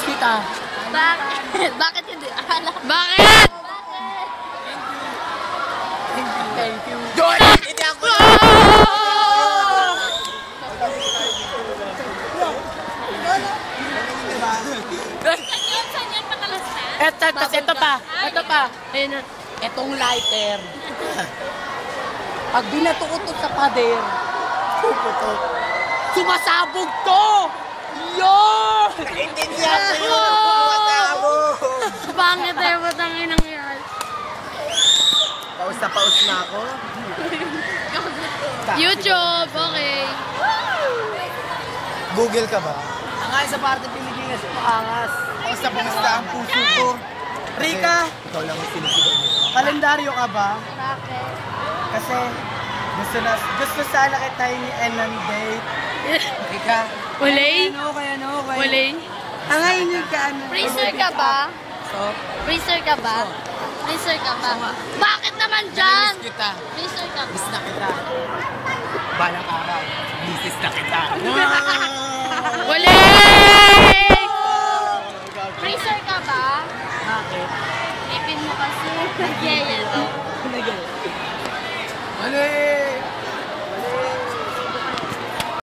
Namimiss kita. Bakit? Bakit hindi? Bakit? Thank you. Joy! Hindi ako Saan yan? Pakalas na? Ito pa. Ayun na. Etong lighter. Pag binato ko to sa pader, puputok. Sumasabog to! Yun! Naintindihan ko yun! Tumatawag! Pangit eh, ba't ang inang yan? Paus na paus na ako. YouTube, okay. Google ka ba? Ang sa parte Pilipinas, paangas. Paus na ang puso ko. Rika, Ikaw lang ang sinisigaw mo. kalendaryo ka ba? Bakit? Kasi gusto sana kita ni ng date. Rika. Ulay? Okay. Ulay? Ang ngayon ka ano? Freezer ka ba? So, Freezer ka ba? Freezer ka ba? Bakit naman dyan? Miss kita. Freezer ka ba? Miss na kita. Balang araw. Miss na kita. Ulay! Freezer ka ba? bakit? Ipin mo kasi. Nagyayalo. Ano eh?